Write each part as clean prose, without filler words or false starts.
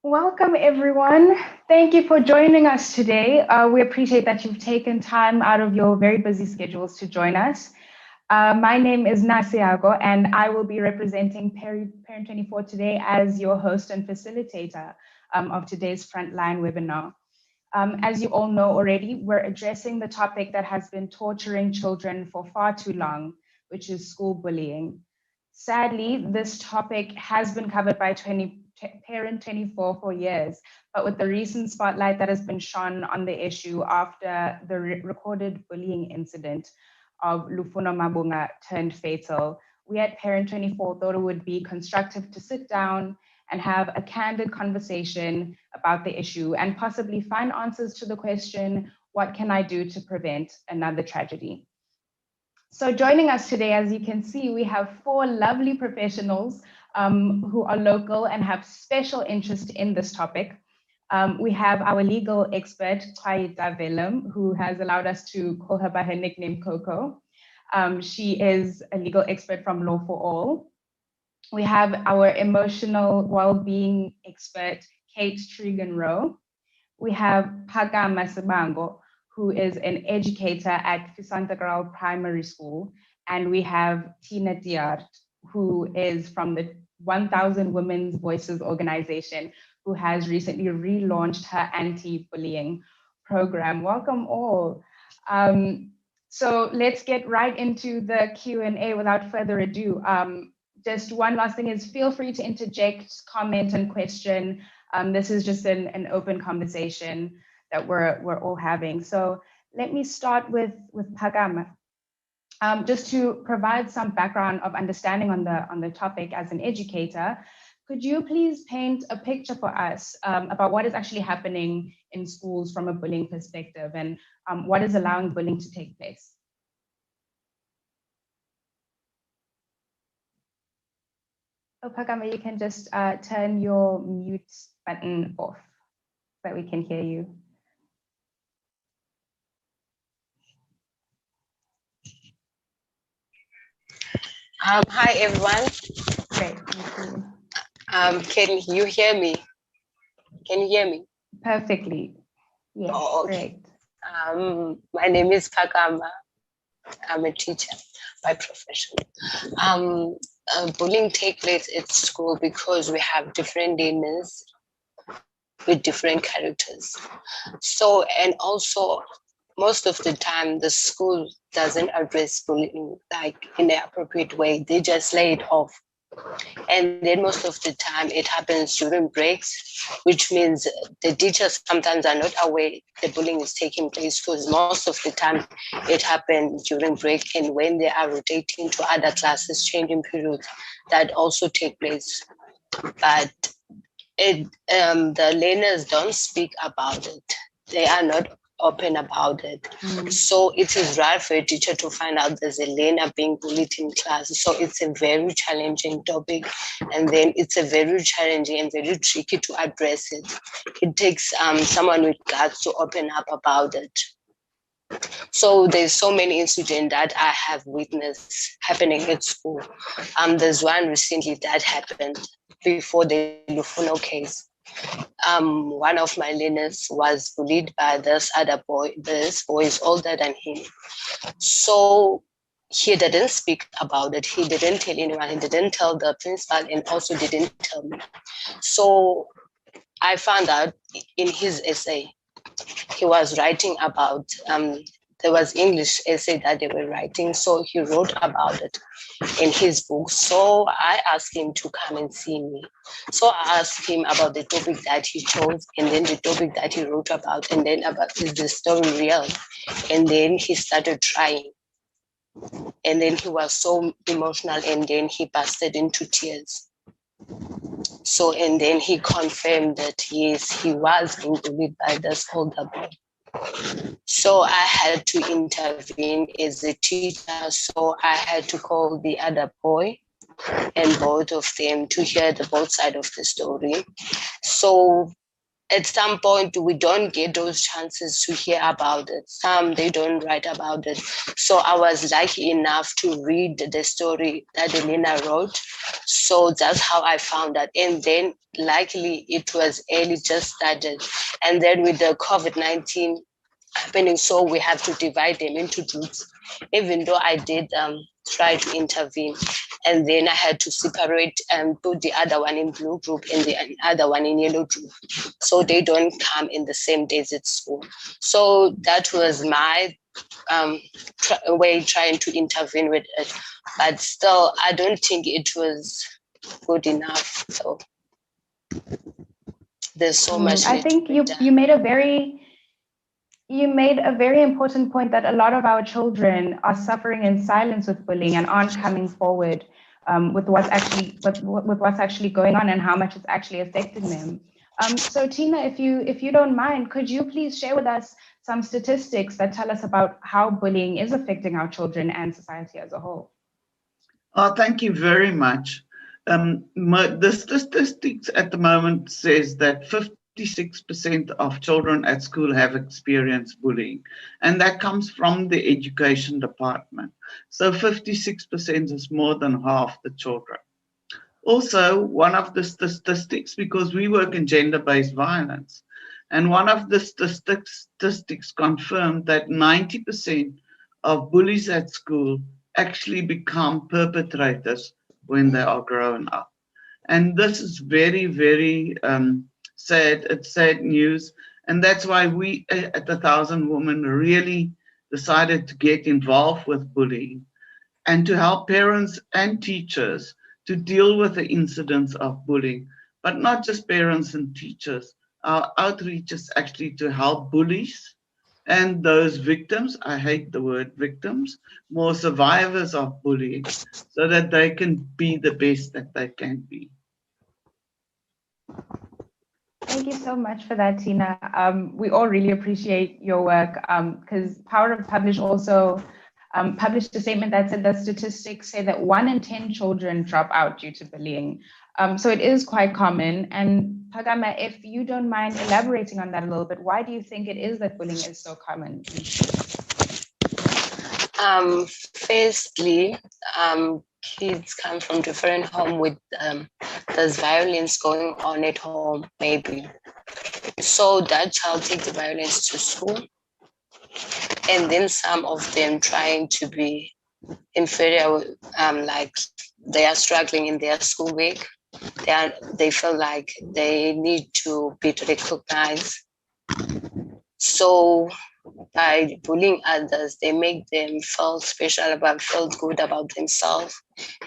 Welcome, everyone. Thank you for joining us today. We appreciate that you've taken time out of your very busy schedules to join us. My name is Nasiago, and I will be representing Parent 24 today as your host and facilitator of today's Frontline webinar. As you all know already, we're addressing the topic that has been torturing children for far too long, which is school bullying. Sadly, this topic has been covered by Parent 24 for years, but with the recent spotlight that has been shone on the issue after the recorded bullying incident of Lufuno Mabunga turned fatal, we at Parent 24 thought it would be constructive to sit down and have a candid conversation about the issue and possibly find answers to the question, what can I do to prevent another tragedy? So joining us today, as you can see, we have four lovely professionals who are local and have special interest in this topic. We have our legal expert, Kwaita Velum, who has allowed us to call her by her nickname, Coco. She is a legal expert from Law for All. We have our emotional well-being expert, Kate Trigan-Rowe. We have Phakama Sibango, who is an educator at Fisantagral Primary School. And we have Tina Diart, who is from the 1000 Women's Voices organization, who has recently relaunched her anti-bullying program. Welcome all. So let's get right into the Q&A without further ado. Just one last thing is feel free to interject, comment, and question. This is just an open conversation that we're all having. So let me start with Phakama. Just to provide some background of understanding on the topic as an educator, could you please paint a picture for us about what is actually happening in schools from a bullying perspective and what is allowing bullying to take place? Oh, Phakama, you can just turn your mute button off so that we can hear you. Hi, everyone. Great, thank you. Can you hear me? Can you hear me? Perfectly. Yes, Oh, okay. Great. My name is Phakama. I'm a teacher by profession. Bullying takes place at school because we have different learners with different characters. So, and also most of the time the school doesn't address bullying like in the appropriate way. They just lay it off. And then most of the time it happens during breaks, which means the teachers sometimes are not aware the bullying is taking place because most of the time it happens during break and when they are rotating to other classes, changing periods, that also take place. But the learners don't speak about it. They are not open about it. So it is rare for a teacher to find out there's a learner being bullied in class. So it's a very challenging topic. And then it's a very challenging and very tricky to address it. It takes someone with guts to open up about it. So there's so many incidents that I have witnessed happening at school. There's one recently that happened before the Lufuno case. One of my learners was bullied by this other boy. This boy is older than him. So he didn't speak about it. He didn't tell anyone. He didn't tell the principal and also didn't tell me. So I found out in his essay, he was writing about, there was English essay that they were writing. So he wrote about it in his book. So I asked him to come and see me. So I asked him about the topic that he chose and then the topic that he wrote about and then about is the story real. And then he started trying. And then he was so emotional and then he bursted into tears. So, and then he confirmed that yes, he was being bullied by this older boy. So I had to intervene as a teacher. So I had to call the other boy and both of them to hear the both side of the story. So at some point we don't get those chances to hear about it. Some, they don't write about it. So I was lucky enough to read the story that Elena wrote. So that's how I found that. And then luckily it was early, just started. And then with the COVID-19 happening, so we have to divide them into groups, even though I did try to intervene. And then I had to separate and put the other one in blue group and the other one in yellow group, so they don't come in the same days at school. So that was my way trying to intervene with it. But still, I don't think it was good enough. So there's so much. I think you made a very important point, that a lot of our children are suffering in silence with bullying and aren't coming forward with what's actually going on and how much it's actually affecting them. So Tina, if you don't mind, could you please share with us some statistics that tell us about how bullying is affecting our children and society as a whole? Oh, thank you very much. The statistics at the moment says that 56% of children at school have experienced bullying, and that comes from the education department. So 56% is more than half the children. Also, one of the statistics, because we work in gender-based violence, and one of the statistics confirmed that 90% of bullies at school actually become perpetrators when they are grown up. And this is very, very sad. It's sad news. And that's why we at the 1,000 Women really decided to get involved with bullying and to help parents and teachers to deal with the incidents of bullying, but not just parents and teachers. Our outreach is actually to help bullies and those victims, I hate the word victims, more survivors of bullying, so that they can be the best that they can be. Thank you so much for that, Tina. We all really appreciate your work, because Power of Publish also published a statement that said that statistics say that 1 in 10 children drop out due to bullying. So it is quite common. And Phakama, if you don't mind elaborating on that a little bit, why do you think it is that bullying is so common? Firstly, kids come from different homes with there's violence going on at home, maybe. So that child takes the violence to school. And then some of them trying to be inferior, like they are struggling in their schoolwork. They feel like they need to be recognized. So by bullying others, they make them feel special, feel good about themselves,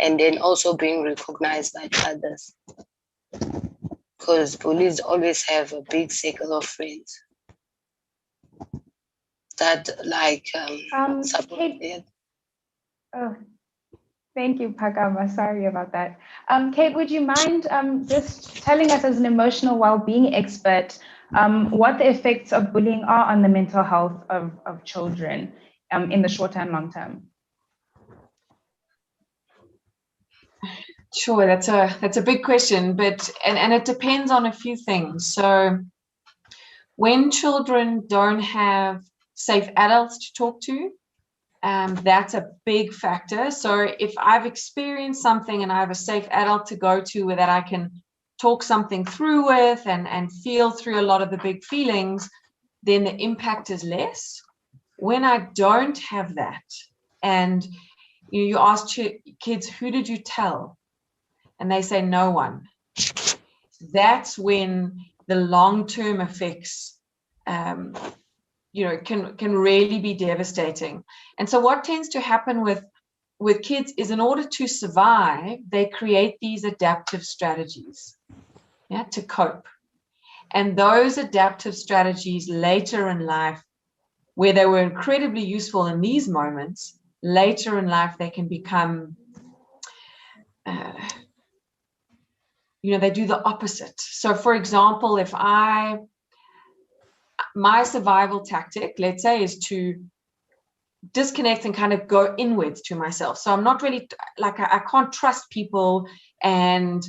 and then also being recognized by others. Because bullies always have a big circle of friends that support. Kate, oh, thank you, Phakama. Sorry about that. Kate, would you mind just telling us, as an emotional well-being expert, what the effects of bullying are on the mental health of children in the short and long term? Sure, that's a big question, but and it depends on a few things. So when children don't have safe adults to talk to, that's a big factor. So if I've experienced something and I have a safe adult to go to where that I can talk something through with and feel through a lot of the big feelings, then the impact is less. When I don't have that, and you ask kids, who did you tell? And they say no one. That's when the long-term effects can really be devastating. And so what tends to happen with kids is, in order to survive, they create these adaptive strategies, to cope. And those adaptive strategies later in life, where they were incredibly useful in these moments, later in life they can become they do the opposite. So for example, if my survival tactic, let's say, is to disconnect and kind of go inwards to myself. So I'm not really, I can't trust people, and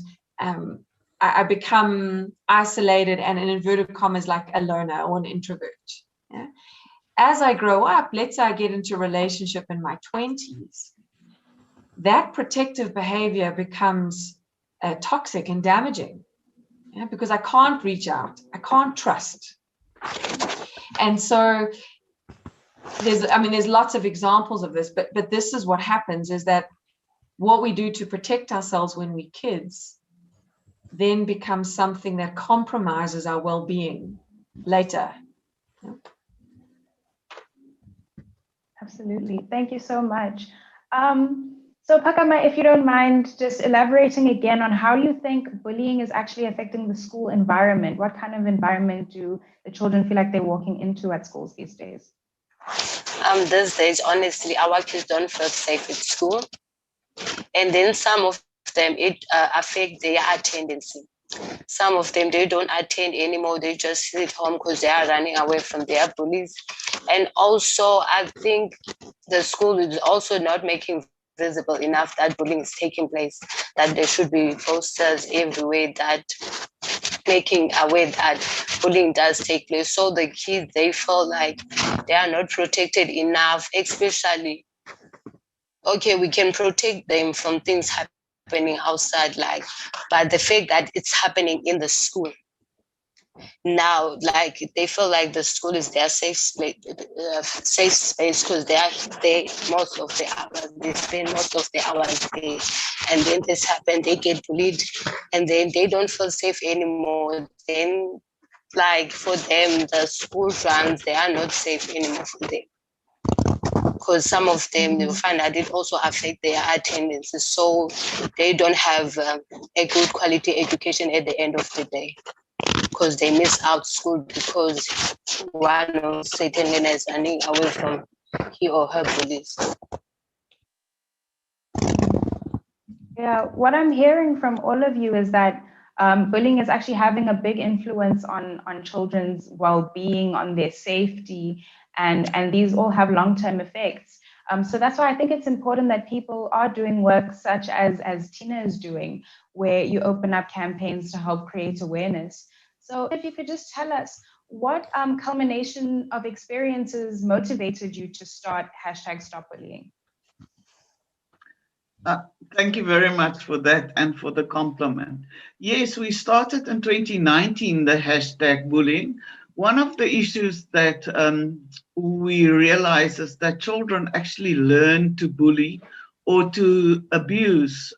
I become isolated and in inverted commas like a loner or an introvert. Yeah? As I grow up, let's say I get into a relationship in my 20s, that protective behavior becomes toxic and damaging, because I can't reach out, I can't trust. And so there's lots of examples of this, but this is what happens, is that what we do to protect ourselves when we're kids then becomes something that compromises our well-being later. Absolutely. Thank you so much. So Pakama, if you don't mind just elaborating again on how you think bullying is actually affecting the school environment. What kind of environment do the children feel like they're walking into at schools these days? These days, honestly, our kids don't feel safe at school. And then some of them, it affects their attendance. Some of them, they don't attend anymore. They just sit home because they are running away from their bullies. And also, I think the school is also not making visible enough that bullying is taking place, that there should be posters everywhere that making aware that bullying does take place. So the kids, they feel like they are not protected enough, especially, okay, we can protect them from things happening outside, like, but the fact that it's happening in the school now, like they feel like the school is their safe space because they most of the hours, they spend most of the hours there, and then this happens, they get bullied, and then they don't feel safe anymore. Then, like for them, the school runs, they are not safe anymore for them. Because some of them, you'll find that it also affects their attendance. So they don't have a good quality education at the end of the day, because they miss out school because one of certain learners is running away from he or her bullies. Yeah, what I'm hearing from all of you is that bullying is actually having a big influence on children's well-being, on their safety, and these all have long-term effects. So that's why I think it's important that people are doing work such as Tina is doing, where you open up campaigns to help create awareness. So if you could just tell us what culmination of experiences motivated you to start #StopBullying? Thank you very much for that and for the compliment. Yes, we started in 2019 the #bullying. One of the issues that we realize is that children actually learn to bully or to abuse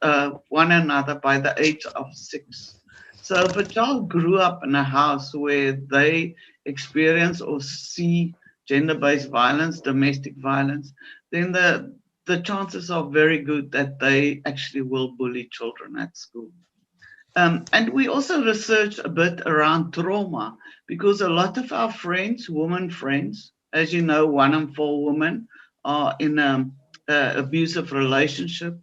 one another by the age of 6. So if a child grew up in a house where they experience or see gender-based violence, domestic violence, then the chances are very good that they actually will bully children at school. And we also researched a bit around trauma, because a lot of our friends, women friends, as you know, 1 in 4 women are in an abusive relationship.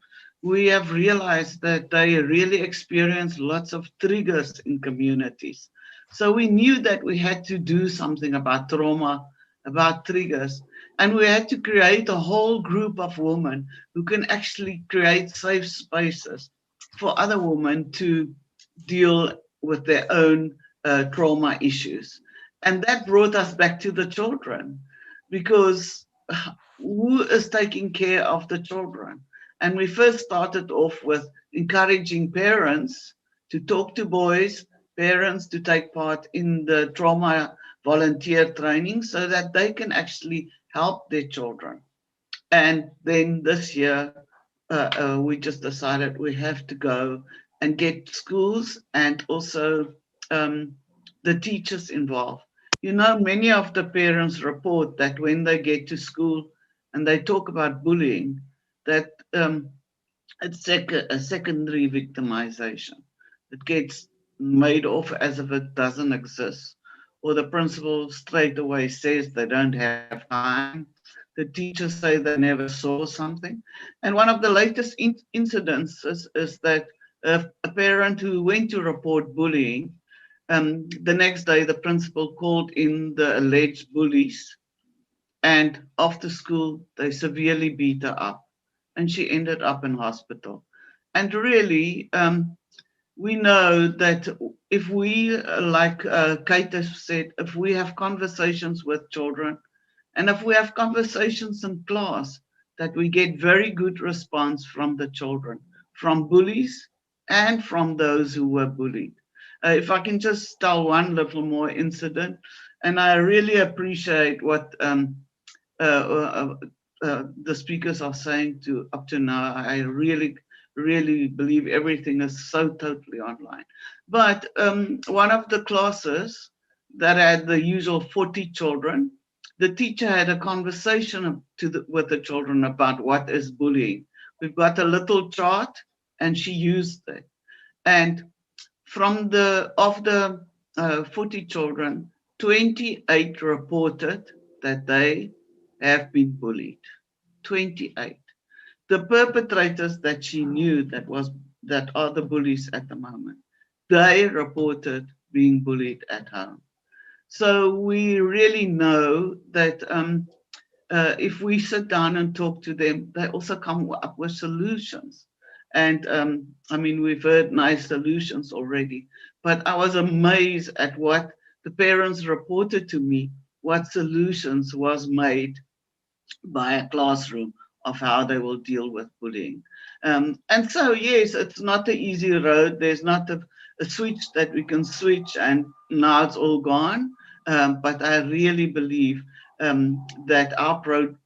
We have realized that they really experience lots of triggers in communities. So we knew that we had to do something about trauma, about triggers, and we had to create a whole group of women who can actually create safe spaces for other women to deal with their own trauma issues. And that brought us back to the children, because who is taking care of the children? And we first started off with encouraging parents to talk to boys, parents to take part in the trauma volunteer training so that they can actually help their children. And then this year, we just decided we have to go and get schools and also the teachers involved. You know, many of the parents report that when they get to school and they talk about bullying, that it's a secondary victimization. It gets made off as if it doesn't exist. Or the principal straight away says they don't have time. The teachers say they never saw something. And one of the latest incidents is that a parent who went to report bullying, the next day the principal called in the alleged bullies, and after school they severely beat her up, and she ended up in hospital. And really, we know that if we, like Kate has said, if we have conversations with children, and if we have conversations in class, that we get very good response from the children, from bullies and from those who were bullied. If I can just tell one little more incident, and I really appreciate what the speakers are saying up to now. I really believe everything is so totally online. But one of the classes that had the usual 40 children, the teacher had a conversation with the children about what is bullying. We've got a little chart, and she used it. And of the 40 children, 28 reported that they have been bullied. 28. The perpetrators that she knew that are the bullies at the moment, they reported being bullied at home. So we really know that if we sit down and talk to them, they also come up with solutions. And I mean, we've heard nice solutions already, but I was amazed at what the parents reported to me, what solutions was made by a classroom of how they will deal with bullying. And so, yes, it's not an easy road. There's not a switch that we can switch and now it's all gone. But I really believe that our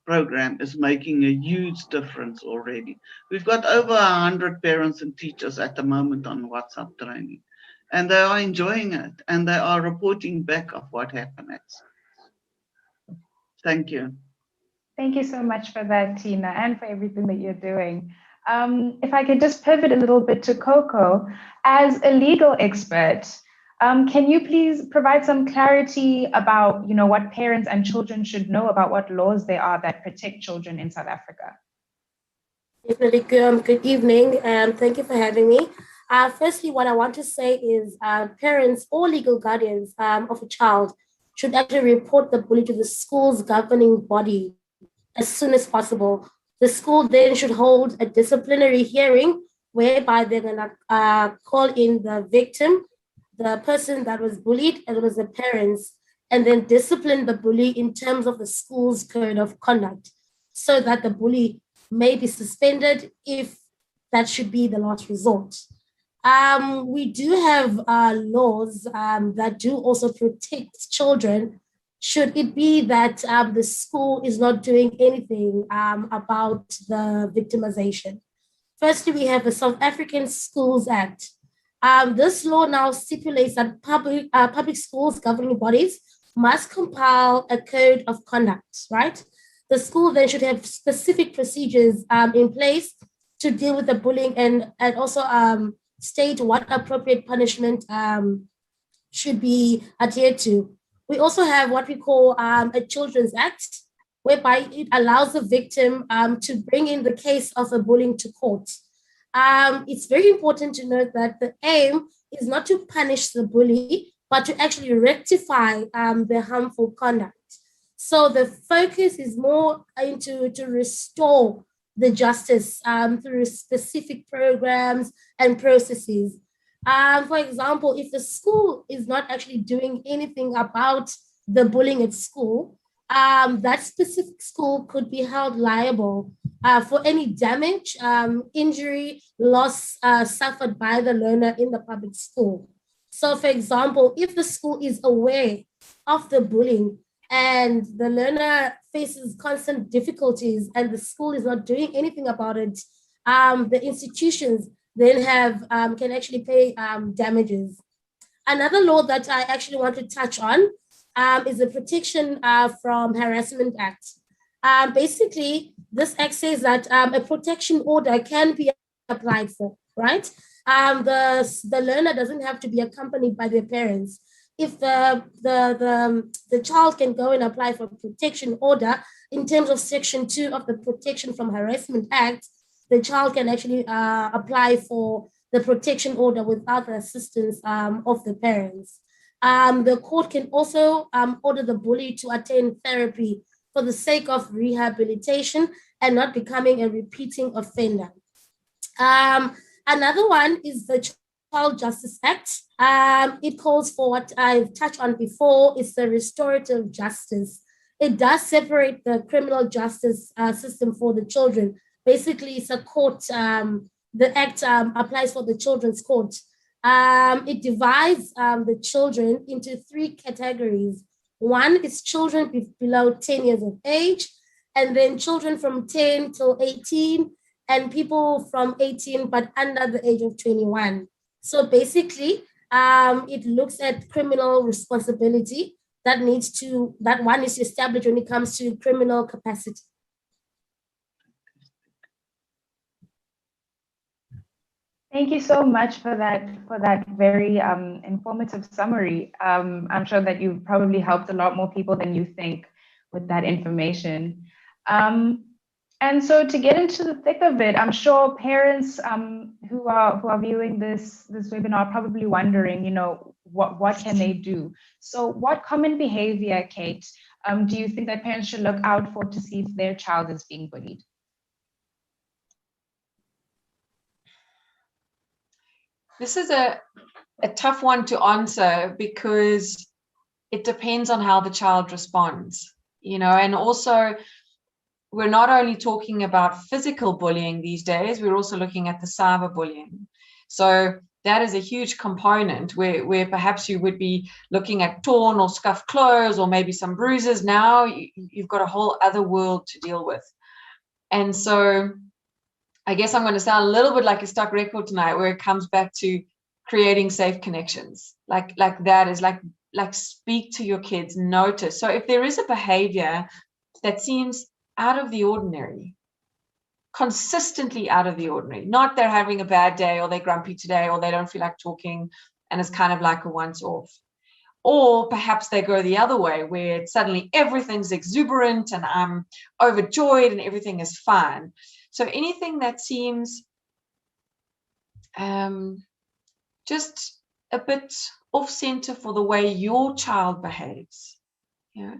program is making a huge difference already. We've got over 100 parents and teachers at the moment on WhatsApp training, and they are enjoying it, and they are reporting back of what happened. Thank you. Thank you so much for that, Tina, and for everything that you're doing. If I could just pivot a little bit to Coco, as a legal expert, can you please provide some clarity about, what parents and children should know about what laws there are that protect children in South Africa? Definitely. Good evening, and thank you for having me. Firstly, what I want to say is parents or legal guardians of a child should actually report the bully to the school's governing body as soon as possible. The school then should hold a disciplinary hearing whereby they're going to call in the victim, the person that was bullied, as well as the parents, and then discipline the bully in terms of the school's code of conduct so that the bully may be suspended if that should be the last resort. We do have laws that do also protect children should it be that the school is not doing anything about the victimization. Firstly, we have the South African Schools Act. This law now stipulates that public schools governing bodies must compile a code of conduct, right? The school then should have specific procedures in place to deal with the bullying and also state what appropriate punishment should be adhered to. We also have what we call a Children's Act, whereby it allows the victim to bring in the case of a bullying to court. It's very important to note that the aim is not to punish the bully, but to actually rectify the harmful conduct. So the focus is more to restore the justice through specific programs and processes. For example, if the school is not actually doing anything about the bullying at school, that specific school could be held liable for any damage, injury, loss suffered by the learner in the public school. So, for example, if the school is aware of the bullying and the learner faces constant difficulties and the school is not doing anything about it, the institutions then can actually pay damages. Another law that I actually want to touch on is the Protection from Harassment Act. Basically, this act says that a protection order can be applied for, right? The learner doesn't have to be accompanied by their parents. If the child can go and apply for a protection order in terms of Section 2 of the Protection from Harassment Act, the child can actually apply for the protection order without the assistance of the parents. The court can also order the bully to attend therapy for the sake of rehabilitation and not becoming a repeating offender. Another one is the Child Justice Act. It calls for what I've touched on before, it's the restorative justice. It does separate the criminal justice system for the children. Basically, it's a court, the act applies for the children's court. It divides the children into 3 categories. One is children below 10 years of age, and then children from 10 till 18, and people from 18 but under the age of 21. So basically, it looks at criminal responsibility that one is established when it comes to criminal capacity. Thank you so much for that very informative summary. I'm sure that you've probably helped a lot more people than you think with that information. And so to get into the thick of it, I'm sure parents who are viewing this webinar are probably wondering, you know, what can they do? So what common behavior, Kate, do you think that parents should look out for to see if their child is being bullied? This is a tough one to answer because it depends on how the child responds, you know, and also we're not only talking about physical bullying these days, we're also looking at the cyberbullying. So that is a huge component where perhaps you would be looking at torn or scuffed clothes or maybe some bruises. Now you've got a whole other world to deal with. And so I guess I'm going to sound a little bit like a stuck record tonight, where it comes back to creating safe connections. Like that is like speak to your kids, notice. So if there is a behavior that seems out of the ordinary, consistently out of the ordinary, not they're having a bad day or they're grumpy today or they don't feel like talking and it's kind of like a once off. Or perhaps they go the other way where suddenly everything's exuberant and I'm overjoyed and everything is fine. So anything that seems just a bit off center for the way your child behaves, you know,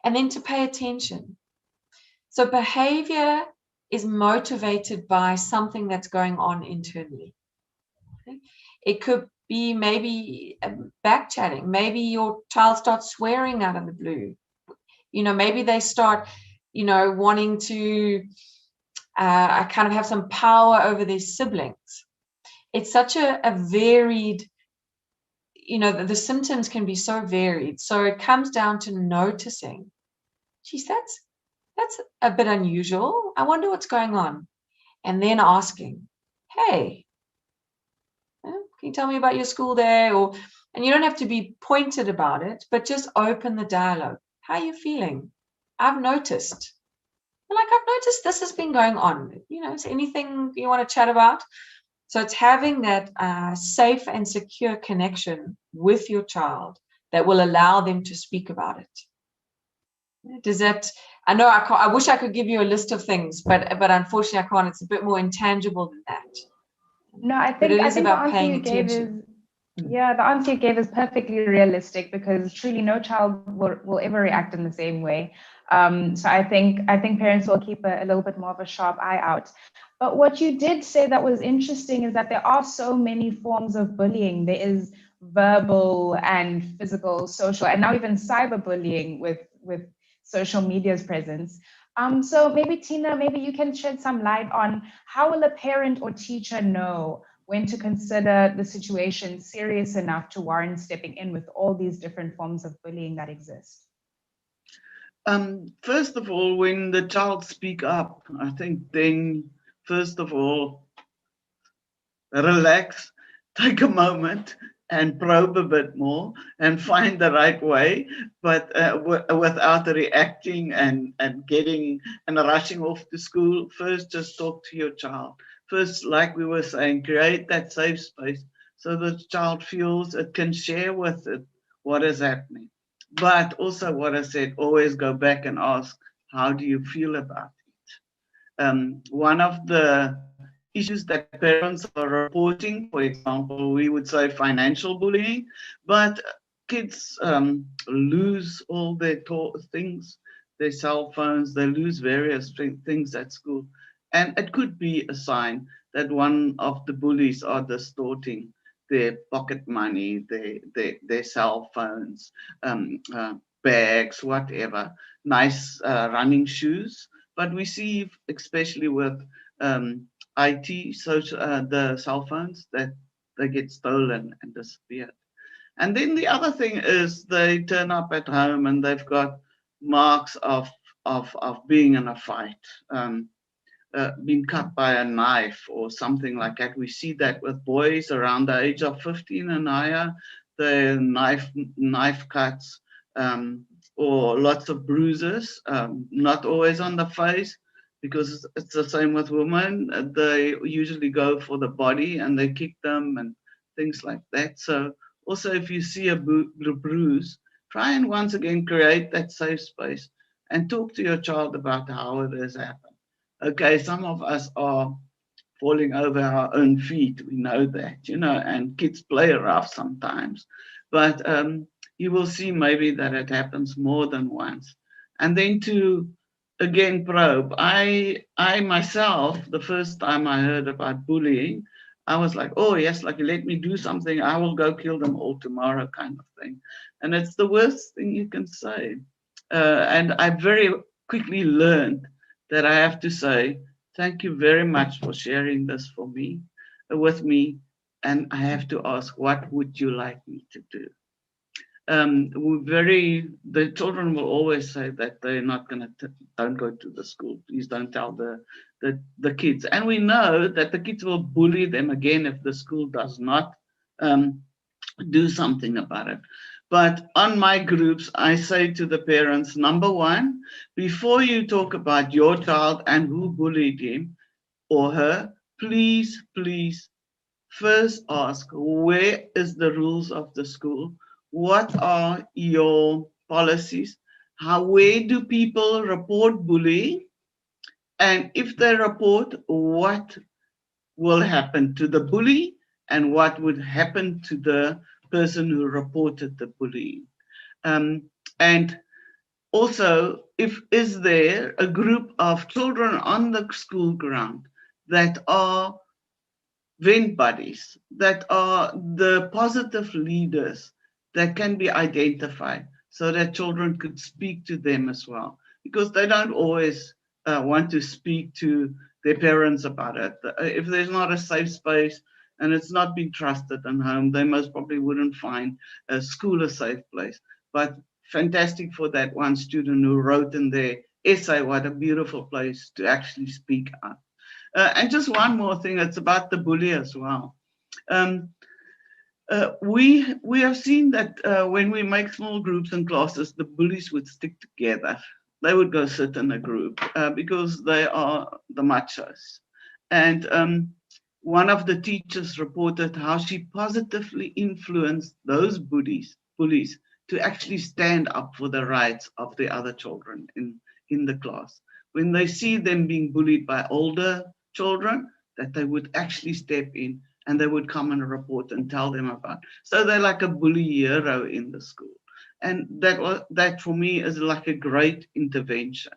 and then to pay attention. So behavior is motivated by something that's going on internally. Okay? It could be maybe back chatting. Maybe your child starts swearing out of the blue. You know, maybe they start, you know, wanting to kind of have some power over their siblings. It's such a varied, you know, the symptoms can be so varied. So it comes down to noticing, geez, that's a bit unusual. I wonder what's going on. And then asking, hey, can you tell me about your school day? And you don't have to be pointed about it, but just open the dialogue. How are you feeling? I've noticed. I've noticed this has been going on. You know, is there anything you want to chat about? So it's having that safe and secure connection with your child that will allow them to speak about it. Does that? I know I wish I could give you a list of things, but unfortunately I can't. It's a bit more intangible than that. No, I think it is about the paying answer you attention. the answer you gave is perfectly realistic because truly no child will ever react in the same way. So I think parents will keep a little bit more of a sharp eye out. But what you did say that was interesting is that there are so many forms of bullying. There is verbal and physical, social, and now even cyberbullying with social media's presence. So maybe Tina, maybe you can shed some light on how will a parent or teacher know when to consider the situation serious enough to warrant stepping in with all these different forms of bullying that exist? First of all, when the child speak up, I think then, first of all, relax, take a moment and probe a bit more and find the right way, but without reacting and getting and rushing off to school. First, just talk to your child. First, like we were saying, create that safe space so the child feels it can share with it what is happening. But also what I said, always go back and ask, how do you feel about it? One of the issues that parents are reporting, for example, we would say financial bullying, but kids lose all their things, their cell phones, they lose various things at school. And it could be a sign that one of the bullies are distorting their pocket money, their cell phones, bags, whatever, nice running shoes. But we see, especially with IT, the cell phones, that they get stolen and disappeared. And then the other thing is they turn up at home and they've got marks of being in a fight, been cut by a knife or something like that. We see that with boys around the age of 15 and higher, the knife cuts, or lots of bruises, not always on the face, because it's the same with women. They usually go for the body and they kick them and things like that. So also, if you see a bruise, try and once again create that safe space and talk to your child about how it has happened. Okay, some of us are falling over our own feet. We know that, and kids play rough sometimes. But you will see maybe that it happens more than once. And then to, again, probe. I myself, the first time I heard about bullying, I was like, oh, yes, like, let me do something. I will go kill them all tomorrow kind of thing. And it's the worst thing you can say. And I very quickly learned that I have to say, thank you very much for sharing this with me. And I have to ask, what would you like me to do? The children will always say that they're not going to, don't go to the school. Please don't tell the kids. And we know that the kids will bully them again if the school does not do something about it. But on my groups, I say to the parents, number one, before you talk about your child and who bullied him or her, please first ask, where is the rules of the school? What are your policies? Where do people report bullying? And if they report, what will happen to the bully and what would happen to the person who reported the bullying? And also, is there a group of children on the school ground that are vent buddies, that are the positive leaders that can be identified so that children could speak to them as well? Because they don't always want to speak to their parents about it. If there's not a safe space and it's not been trusted in home, they most probably wouldn't find a school a safe place. But fantastic for that one student who wrote in their essay, what a beautiful place to actually speak out. And just one more thing, it's about the bully as well. We have seen that when we make small groups and classes, the bullies would stick together. They would go sit in a group because they are the machos. And one of the teachers reported how she positively influenced those bullies to actually stand up for the rights of the other children in the class. When they see them being bullied by older children, that they would actually step in and they would come and report and tell them about. So they're like a bully hero in the school. And that for me is like a great intervention.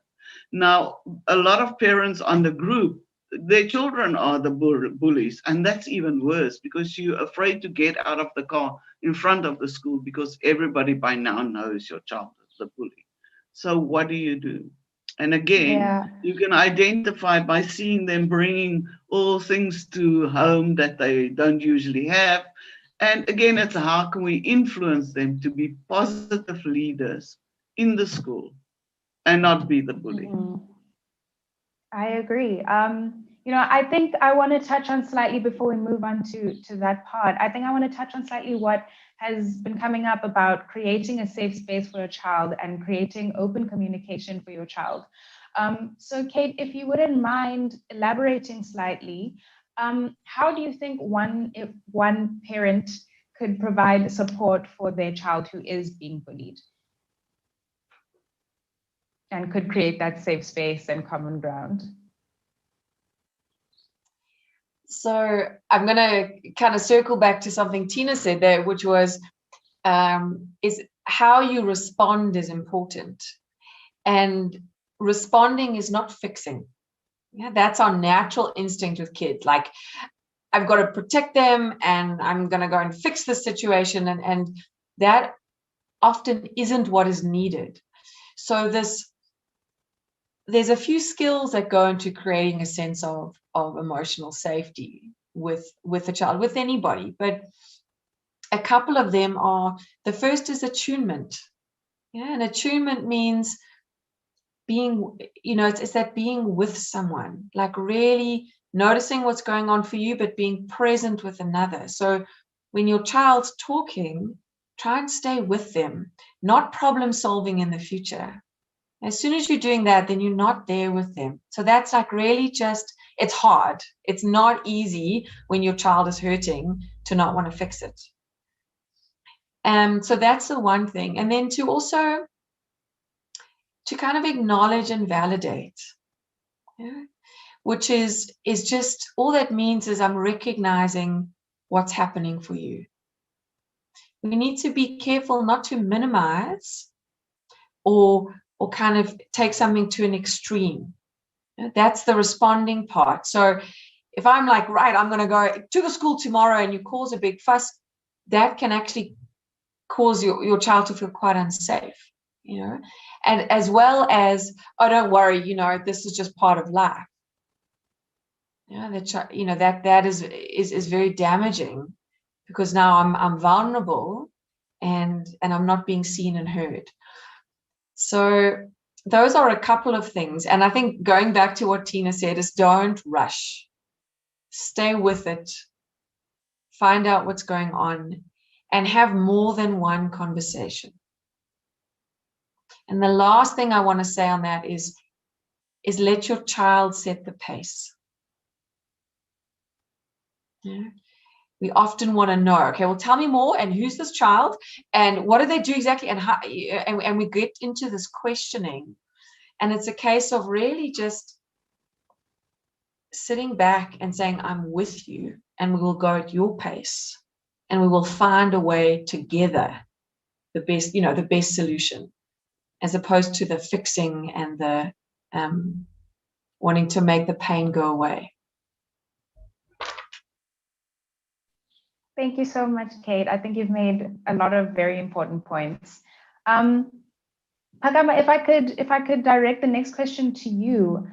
Now, a lot of parents on the group, their children are the bullies, and that's even worse because you're afraid to get out of the car in front of the school because everybody by now knows your child is the bully. So what do you do? And again, you can identify by seeing them bringing all things to home that they don't usually have. And again, it's how can we influence them to be positive leaders in the school and not be the bully. Mm-hmm. I agree. I think I want to touch on slightly before we move on to that part. I think I want to touch on slightly what has been coming up about creating a safe space for a child and creating open communication for your child. So Kate, if you wouldn't mind elaborating slightly, how do you think one parent could provide support for their child who is being bullied and could create that safe space and common ground? So I'm going to kind of circle back to something Tina said there, which was is how you respond is important. And responding is not fixing. Yeah, that's our natural instinct with kids. Like, I've got to protect them and I'm going to go and fix the situation. And that often isn't what is needed. So there's a few skills that go into creating a sense of emotional safety with a child, with anybody. But a couple of them are, the first is attunement. Yeah, and attunement means being, it's that being with someone, like really noticing what's going on for you, but being present with another. So when your child's talking, try and stay with them, not problem solving in the future. As soon as you're doing that, then you're not there with them. So that's like really just, it's hard. It's not easy when your child is hurting to not want to fix it. So that's the one thing. And then to also to kind of acknowledge and validate, yeah? Which is just, all that means is I'm recognizing what's happening for you. We need to be careful not to minimize or kind of take something to an extreme. That's the responding part. So if I'm like, right, I'm going to go to the school tomorrow, and you cause a big fuss, that can actually cause your child to feel quite unsafe, and as well as, oh, don't worry, this is just part of life. That is very damaging, because now I'm vulnerable and I'm not being seen and heard. So those are a couple of things. And I think going back to what Tina said is, don't rush. Stay with it. Find out what's going on and have more than one conversation. And the last thing I want to say on that is let your child set the pace. Yeah. We often want to know, okay, well, tell me more, and who's this child, and what do they do exactly, and how, and we get into this questioning, and it's a case of really just sitting back and saying, I'm with you, and we will go at your pace, and we will find a way together, the best solution, as opposed to the fixing and the wanting to make the pain go away. Thank you so much, Kate. I think you've made a lot of very important points. Phakama, if I could direct the next question to you,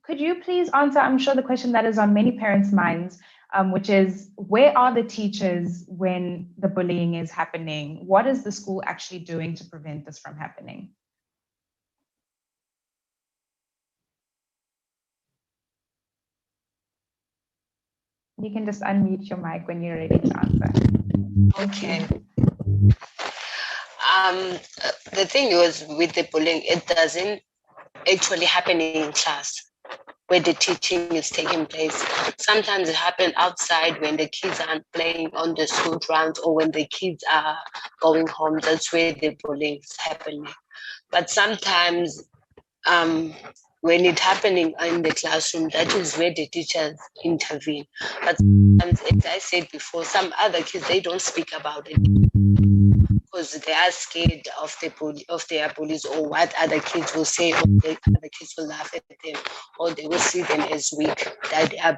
could you please answer, I'm sure, the question that is on many parents' minds, which is, where are the teachers when the bullying is happening? What is the school actually doing to prevent this from happening? You can just unmute your mic when you're ready to answer. Okay. The thing is, with the bullying, it doesn't actually happen in class where the teaching is taking place. Sometimes it happens outside when the kids aren't playing on the school grounds, or when the kids are going home. That's where the bullying is happening. But sometimes when it's happening in the classroom, that is where the teachers intervene. But sometimes, as I said before, some other kids, they don't speak about it because they are scared of their bullies, or what other kids will say, or the other kids will laugh at them, or they will see them as weak, that they are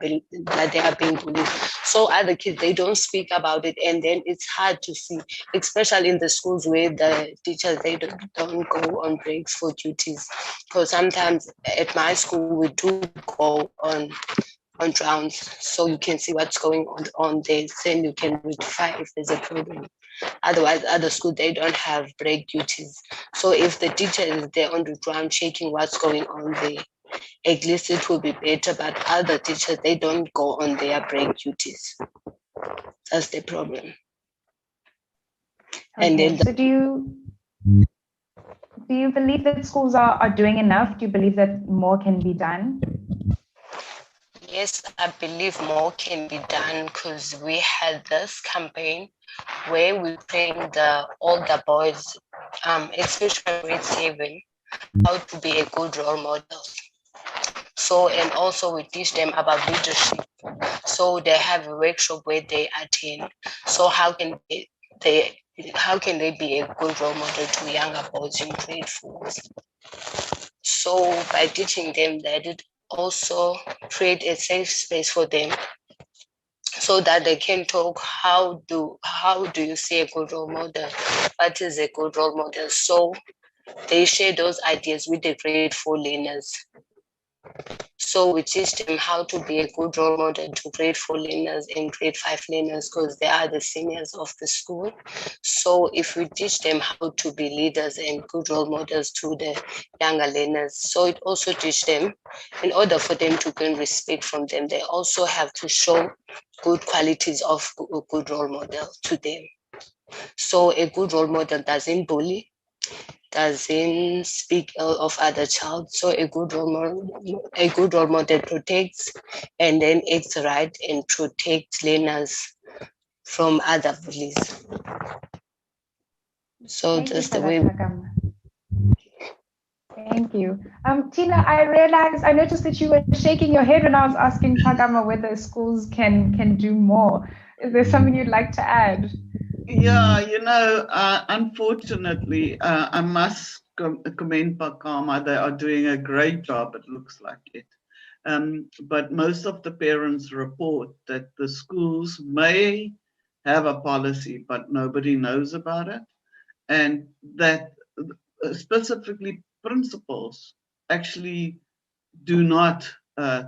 being bullied. So other kids, they don't speak about it, and then it's hard to see, especially in the schools where the teachers, they don't go on breaks for duties. Because sometimes at my school, we do go on rounds, so you can see what's going on there, then you can rectify if there's a problem. Otherwise, other schools, they don't have break duties. So if the teacher is there on the ground checking what's going on there, at least it will be better. But other teachers, they don't go on their break duties. That's the problem. Okay. And then so do you believe that schools are doing enough? Do you believe that more can be done? Yes, I believe more can be done, because we had this campaign where we trained the older boys, especially grade 7, how to be a good role model. So, and also we teach them about leadership. So they have a workshop where they attend. So how can they be a good role model to younger boys in grade 4? So by teaching them that, it also create a safe space for them so that they can talk how do you see a good role model, what is a good role model. So they share those ideas with the grade 4 learners. So we teach them how to be a good role model to grade 4 learners and grade 5 learners, because they are the seniors of the school. So if we teach them how to be leaders and good role models to the younger learners, so it also teach them, in order for them to gain respect from them, they also have to show good qualities of a good role model to them. So a good role model doesn't bully, doesn't speak ill of other child. So a good role model protects and then acts right and protects learners from other bullies. So Thank you that's for the that, way. Pagama. Thank you. Tina, I noticed that you were shaking your head when I was asking Pagama whether schools can do more. Is there something you'd like to add? Yeah, unfortunately, I must commend Pakama. They are doing a great job, it looks like it. But most of the parents report that the schools may have a policy, but nobody knows about it. And that specifically principals actually do not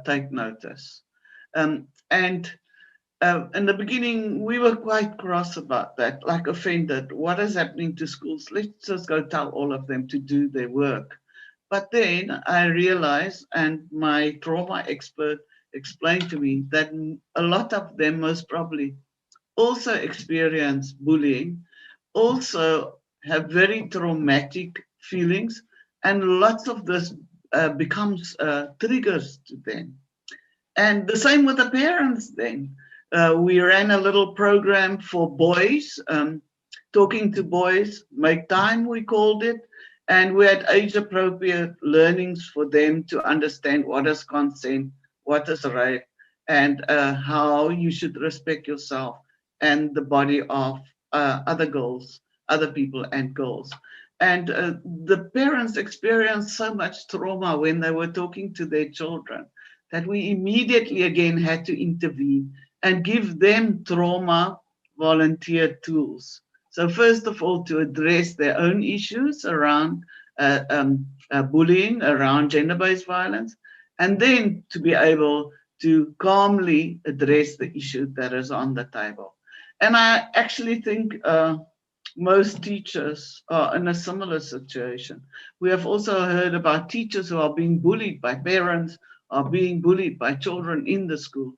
take notice. And in the beginning, we were quite cross about that, like offended. What is happening to schools? Let's just go tell all of them to do their work. But then I realized, and my trauma expert explained to me, that a lot of them most probably also experience bullying, also have very traumatic feelings, and lots of this becomes triggers to them. And the same with the parents then. We ran a little program for boys, talking to boys, Make Time, we called it. And we had age appropriate learnings for them to understand what is consent, what is rape, and how you should respect yourself and the body of other girls, other people and girls. And the parents experienced so much trauma when they were talking to their children that we immediately again had to intervene and give them trauma volunteer tools. So first of all, to address their own issues around bullying, around gender-based violence, and then to be able to calmly address the issue that is on the table. And I actually think most teachers are in a similar situation. We have also heard about teachers who are being bullied by parents, are being bullied by children in the school.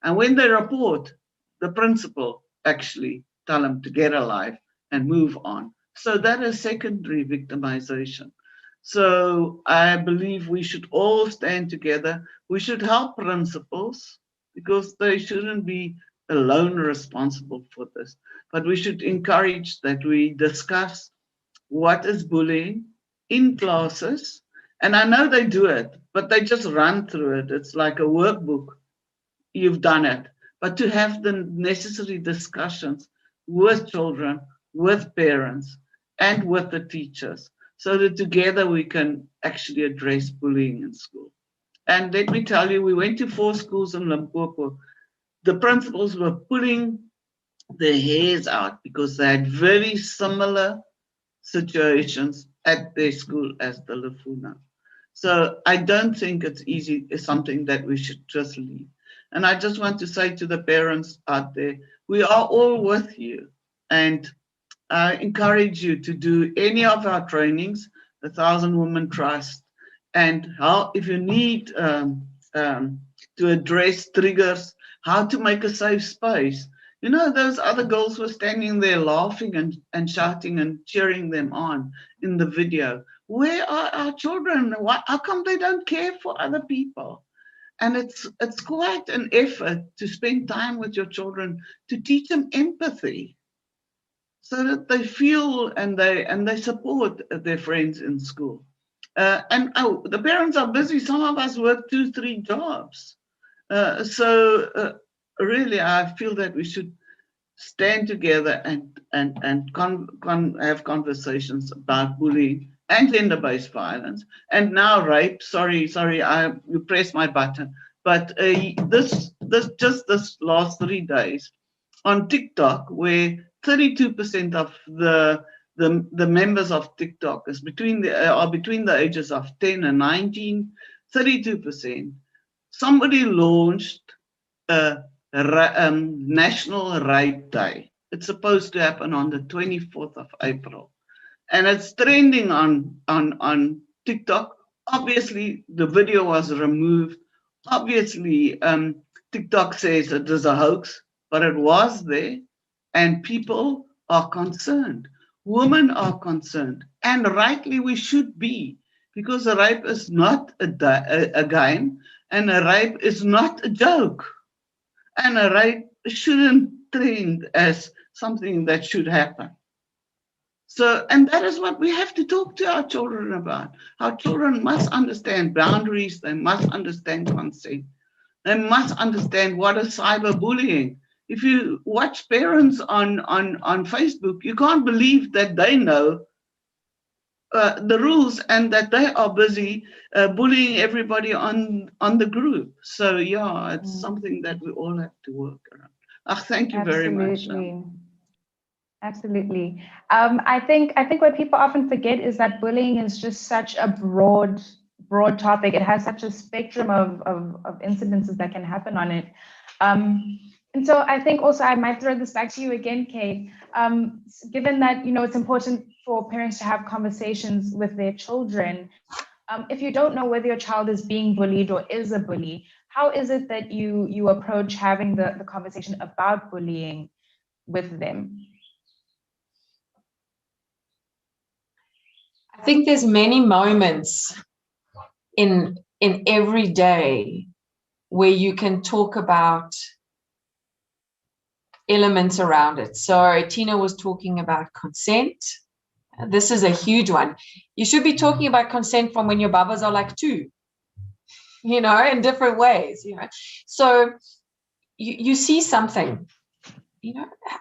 And when they report, the principal actually tell them to get a life and move on. So that is secondary victimization. So I believe we should all stand together. We should help principals because they shouldn't be alone responsible for this. But we should encourage that we discuss what is bullying in classes. And I know they do it, but they just run through it. It's like a workbook. You've done it. But to have the necessary discussions with children, with parents, and with the teachers, so that together we can actually address bullying in school. And let me tell you, we went to 4 schools in Limpopo. The principals were pulling their hairs out because they had very similar situations at their school as the Lafuna. So I don't think it's easy, it's something that we should just leave. And I just want to say to the parents out there, we are all with you. And I encourage you to do any of our trainings, the 1,000 Women Trust, and how, if you need to address triggers, how to make a safe space. You know, those other girls were standing there laughing and shouting and cheering them on in the video. Where are our children? How come they don't care for other people? And it's quite an effort to spend time with your children to teach them empathy, so that they feel and they support their friends in school. The parents are busy. Some of us work 2-3 jobs. So really, I feel that we should stand together and have conversations about bullying and gender-based violence. And now rape. Sorry, you pressed my button. But this last 3 days on TikTok, where 32% of the members of TikTok are between the ages of 10 and 19, 32%. Somebody launched a National Rape Day. It's supposed to happen on the 24th of April, and it's trending on TikTok. Obviously, the video was removed. Obviously, TikTok says it is a hoax, but it was there, and people are concerned. Women are concerned, and rightly we should be, because a rape is not a game, and a rape is not a joke, and a rape shouldn't trend as something that should happen. So, and that is what we have to talk to our children about. Our children must understand boundaries. They must understand consent. They must understand what is cyberbullying. If you watch parents on Facebook, you can't believe that they know the rules and that they are busy bullying everybody on the group. So yeah, it's something that we all have to work around. Thank you very much. Absolutely. I think what people often forget is that bullying is just such a broad topic. It has such a spectrum of incidences that can happen on it. And so I think also I might throw this back to you again, Kate. Given that it's important for parents to have conversations with their children, if you don't know whether your child is being bullied or is a bully, how is it that you approach having the conversation about bullying with them? I think there's many moments in every day where you can talk about elements around it. So Tina was talking about consent. This is a huge one. You should be talking about consent from when your babas are like 2, in different ways, So you see something,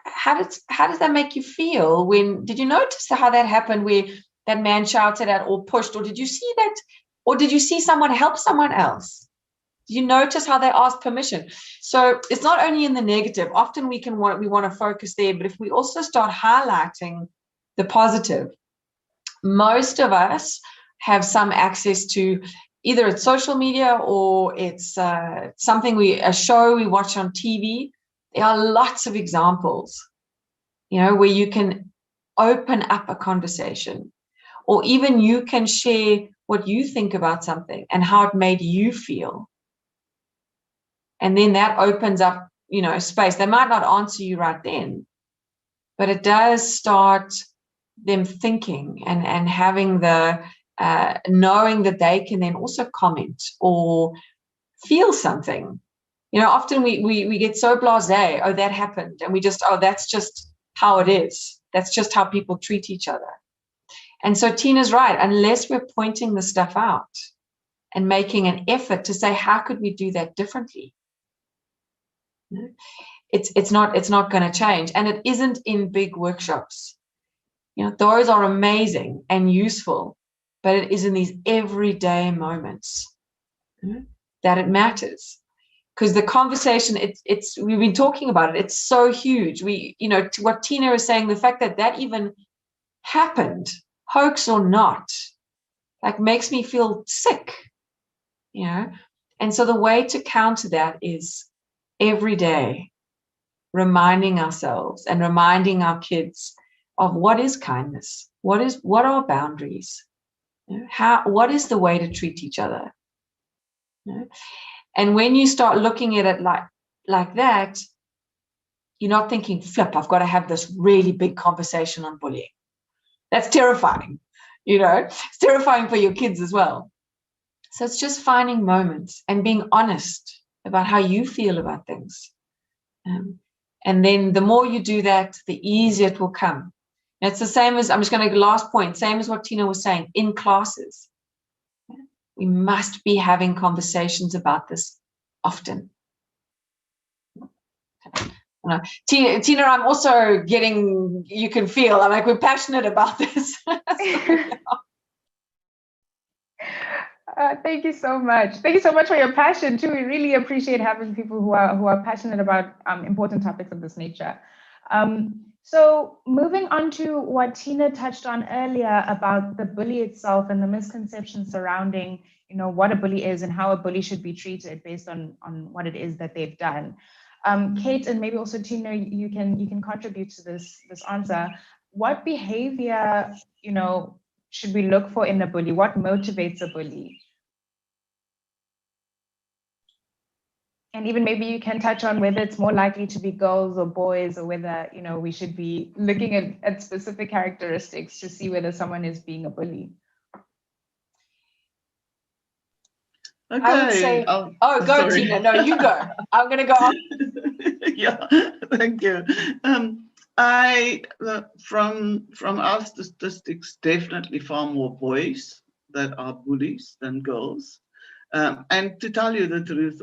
how does that make you feel? Did you notice how that happened, where that man shouted at or pushed, or did you see that, or did you see someone help someone else? Do you notice how they asked permission? So it's not only in the negative. Often we want to focus there, but if we also start highlighting the positive, most of us have some access to, either it's social media or it's a show we watch on TV. There are lots of examples, where you can open up a conversation, or even you can share what you think about something and how it made you feel. And then that opens up, space. They might not answer you right then, but it does start them thinking and having the knowing that they can then also comment or feel something. Often we get so blasé, oh, that happened. And we just, oh, that's just how it is. That's just how people treat each other. And so Tina's right. Unless we're pointing the stuff out and making an effort to say, how could we do that differently? It's not going to change. And it isn't in big workshops. Those are amazing and useful, but it is in these everyday moments that it matters. Because the conversation, we've been talking about it. It's so huge. To what Tina is saying, the fact that even happened, hoax or not, makes me feel sick, And so the way to counter that is every day reminding ourselves and reminding our kids of what is kindness, what are boundaries, what is the way to treat each other. And when you start looking at it like that, you're not thinking, flip, I've got to have this really big conversation on bullying. That's terrifying, It's terrifying for your kids as well. So it's just finding moments and being honest about how you feel about things. And then the more you do that, the easier it will come. And it's the same as, I'm just going to last point, same as what Tina was saying, in classes. We must be having conversations about this often. Tina, I'm also getting, you can feel, we're passionate about this. Thank you so much. Thank you so much for your passion too. We really appreciate having people who are passionate about important topics of this nature. So moving on to what Tina touched on earlier about the bully itself and the misconceptions surrounding, what a bully is and how a bully should be treated based on what it is that they've done. Kate, and maybe also Tina, you can contribute to this answer. What behavior, should we look for in a bully? What motivates a bully? And even maybe you can touch on whether it's more likely to be girls or boys, or whether, we should be looking at specific characteristics to see whether someone is being a bully. Okay. I would say, go, sorry. Tina. No, you go. I'm going to go on. Yeah, thank you. From our statistics, definitely far more boys that are bullies than girls. And to tell you the truth,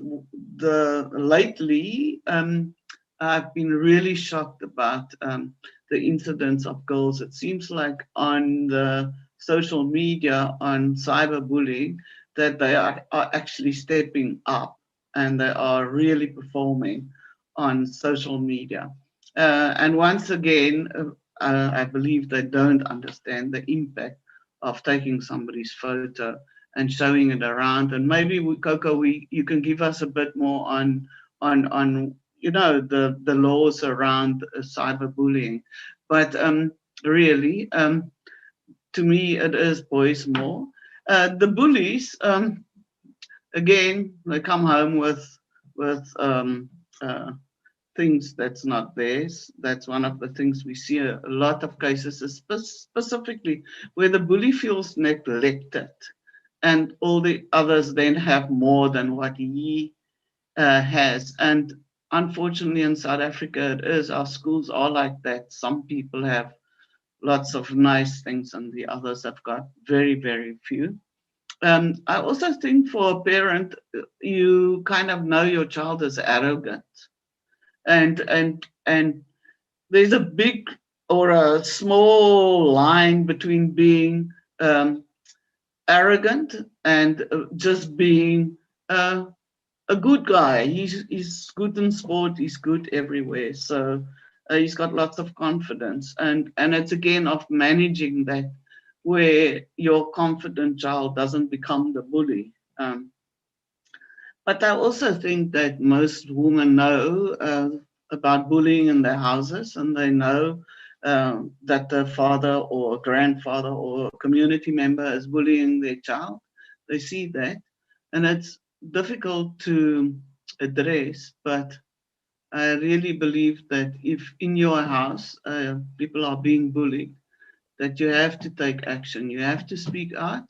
lately I've been really shocked about the incidence of girls. It seems like on the social media, on cyberbullying, that they are actually stepping up and they are really performing on social media. And once again, I believe they don't understand the impact of taking somebody's photo and showing it around. And maybe, Coco, you can give us a bit more on the laws around cyberbullying. But really, to me, it is boys more. The bullies, again, they come home with things that's not theirs. That's one of the things we see a lot of cases, specifically where the bully feels neglected and all the others then have more than what he has. And unfortunately in South Africa, it is, our schools are like that. Some people have lots of nice things and the others have got very, very few. I also think for a parent, you kind of know your child is arrogant. And there's a big or a small line between being arrogant and just being a good guy. He's good in sport, he's good everywhere. So he's got lots of confidence. And it's again of managing that, where your confident child doesn't become the bully. But I also think that most women know about bullying in their houses, and they know that the father or a grandfather or a community member is bullying their child. They see that, and it's difficult to address, but I really believe that if in your house people are being bullied, that you have to take action. You have to speak out.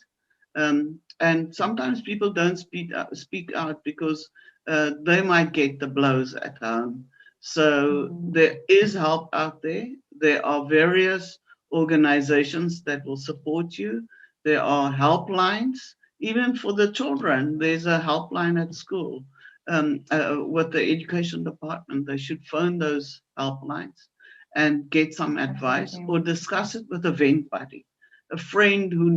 And sometimes people don't speak out because they might get the blows at home. So there is help out there. There are various organizations that will support you. There are helplines, even for the children. There's a helpline at school. With the education department, they should phone those helplines and get some advice or discuss it with a vent buddy, a friend who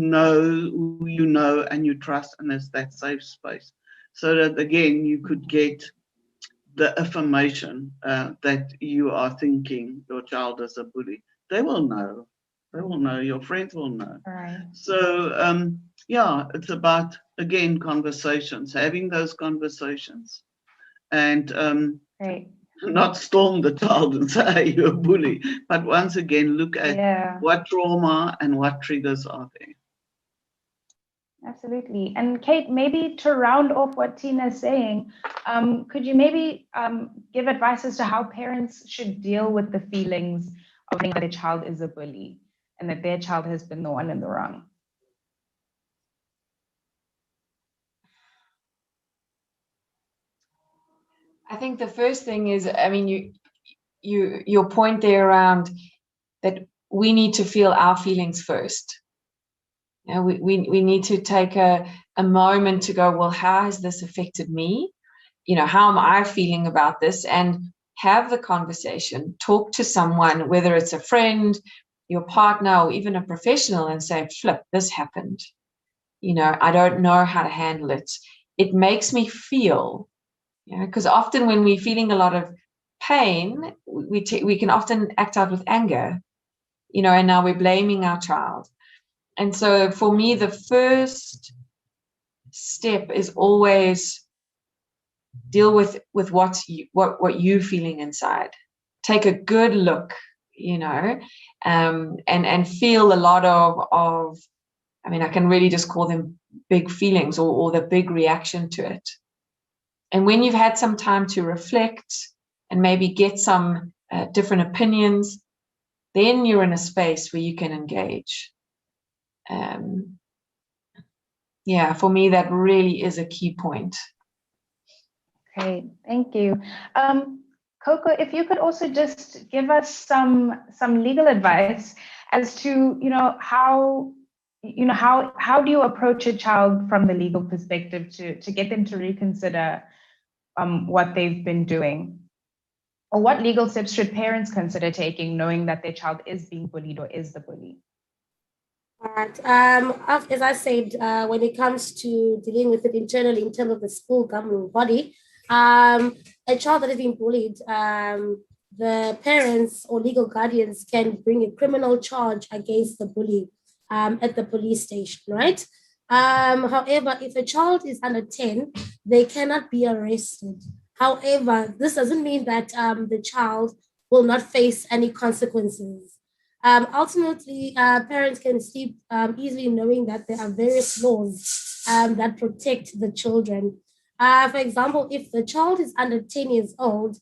you know and you trust, and is that safe space, so that again you could get the affirmation that you are thinking your child is a bully. They will know. They will know. Your friends will know. Right. So yeah, it's about again conversations, having those conversations, and Great. not storm the child and say, hey, you're a bully, but once again look at what trauma and what triggers are there. Absolutely. And Kate, maybe to round off what Tina's saying, could you maybe give advice as to how parents should deal with the feelings of thinking that their child is a bully and that their child has been the one in the wrong? I think the first thing is, I mean, your point there around that we need to feel our feelings first. You know, we need to take a moment to go, well, how has this affected me? You know, how am I feeling about this? And have the conversation, talk to someone, whether it's a friend, your partner, or even a professional, and say, flip, this happened. I don't know how to handle it. It makes me feel, because often when we're feeling a lot of pain, we can often act out with anger, and now we're blaming our child. And so for me, the first step is always deal with what you're feeling inside. Take a good look, and feel a lot of, I can really just call them big feelings or the big reaction to it. And when you've had some time to reflect and maybe get some different opinions, then you're in a space where you can engage. For me, that really is a key point. Great, thank you. Coco, if you could also just give us some legal advice as to, how do you approach a child from the legal perspective to get them to reconsider what they've been doing? Or what legal steps should parents consider taking, knowing that their child is being bullied or is the bully? All right. As I said, when it comes to dealing with it internally in terms of the school governing body, a child that is being bullied, the parents or legal guardians can bring a criminal charge against the bully at the police station, right? However, if a child is under 10, they cannot be arrested. However, this doesn't mean that the child will not face any consequences. Ultimately, parents can sleep easily knowing that there are various laws that protect the children. For example, if the child is under 10 years old,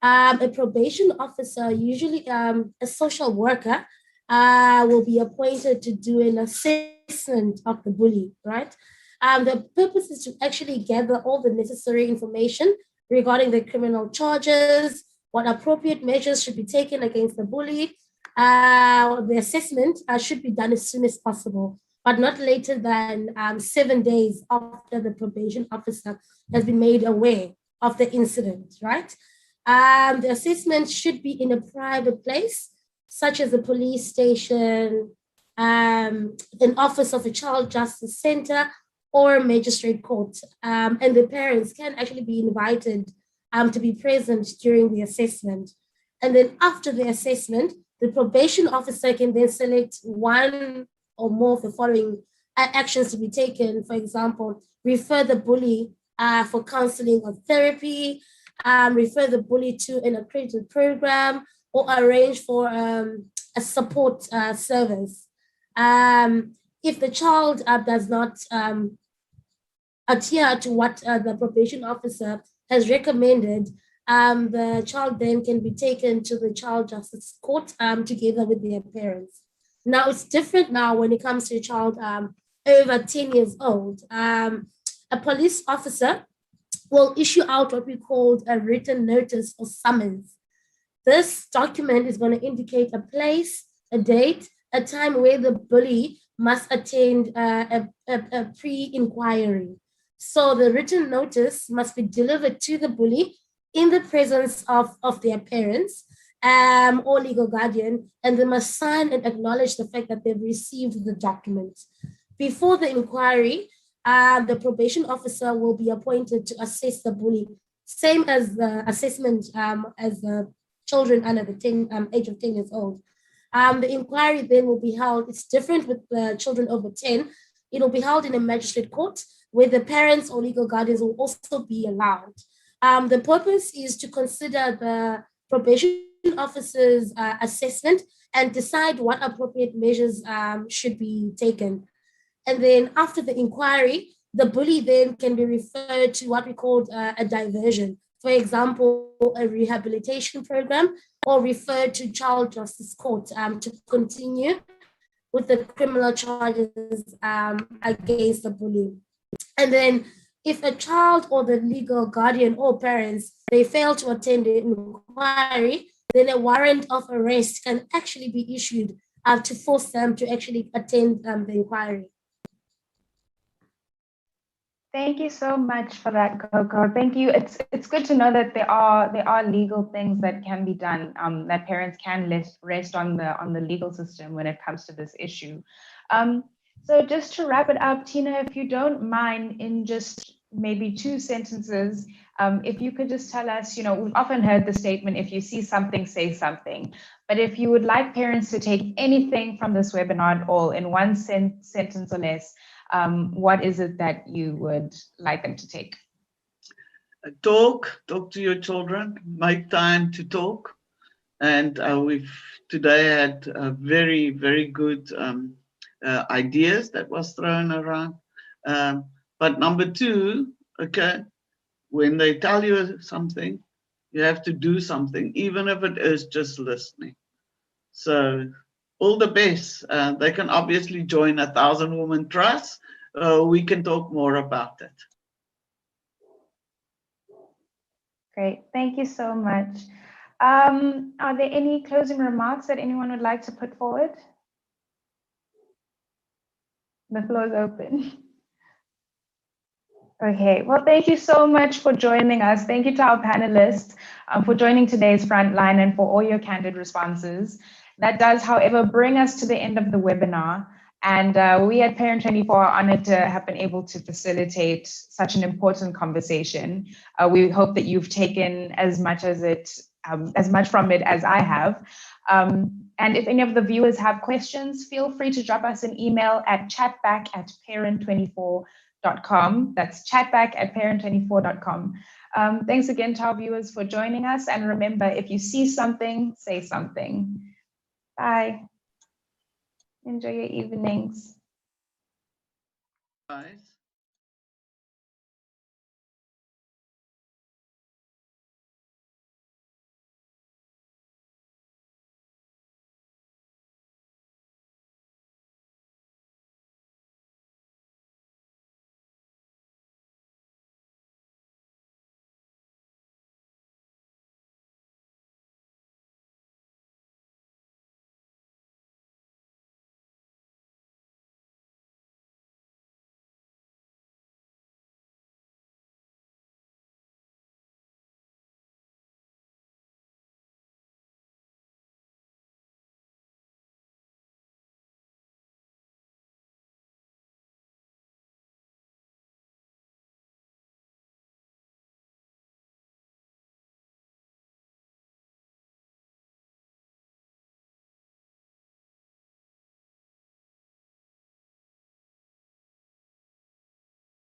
a probation officer, usually a social worker, will be appointed to do an assessment of the bully, right? The purpose is to actually gather all the necessary information regarding the criminal charges, what appropriate measures should be taken against the bully. The assessment should be done as soon as possible, but not later than 7 days after the probation officer has been made aware of the incident, right? The assessment should be in a private place, such as a police station, an office of a child justice center, or a magistrate court. And the parents can actually be invited to be present during the assessment. And then after the assessment, the probation officer can then select one or more of the following actions to be taken. For example, refer the bully for counseling or therapy, refer the bully to an accredited program, or arrange for a support service. If the child does not adhere to what the probation officer has recommended, the child then can be taken to the child justice court together with their parents. Now, it's different now when it comes to a child over 10 years old. A police officer will issue out what we call a written notice or summons. This document is going to indicate a place, a date, a time where the bully must attend a pre-inquiry. So the written notice must be delivered to the bully in the presence of their parents or legal guardian, and they must sign and acknowledge the fact that they've received the document. Before the inquiry, the probation officer will be appointed to assess the bully, same as the assessment as the children under the age of 10 years old. The inquiry then will be held, it's different with the children over 10. It will be held in a magistrate court where the parents or legal guardians will also be allowed. The purpose is to consider the probation officer's assessment and decide what appropriate measures should be taken. And then after the inquiry, the bully then can be referred to what we call a diversion. For example, a rehabilitation program, or referred to child justice court to continue with the criminal charges against the bully. And then if a child or the legal guardian or parents, they fail to attend the inquiry, then a warrant of arrest can actually be issued to force them to actually attend the inquiry. Thank you so much for that, Coco. Thank you. It's good to know that there are legal things that can be done, that parents can rest on the legal system when it comes to this issue. So just to wrap it up, Tina, if you don't mind, in just maybe 2 sentences, if you could just tell us, we've often heard the statement, if you see something, say something. But if you would like parents to take anything from this webinar at all in one sentence or less, what is it that you would like them to take? Talk to your children, make time to talk. And we've today had very, very good ideas that was thrown around. But number 2, okay, when they tell you something, you have to do something, even if it is just listening. So all the best. They can obviously join 1,000 Women Trust. We can talk more about it. Great, thank you so much. Are there any closing remarks that anyone would like to put forward? The floor is open. Okay, well, thank you so much for joining us. Thank you to our panelists for joining today's Frontline and for all your candid responses. That does, however, bring us to the end of the webinar. And we at Parent24 are honored to have been able to facilitate such an important conversation. We hope that you've taken as much from it as I have. And if any of the viewers have questions, feel free to drop us an email at chatback@parent24.com. That's chatback@parent24.com. Thanks again to our viewers for joining us. And remember, if you see something, say something. Bye. Enjoy your evenings. Bye.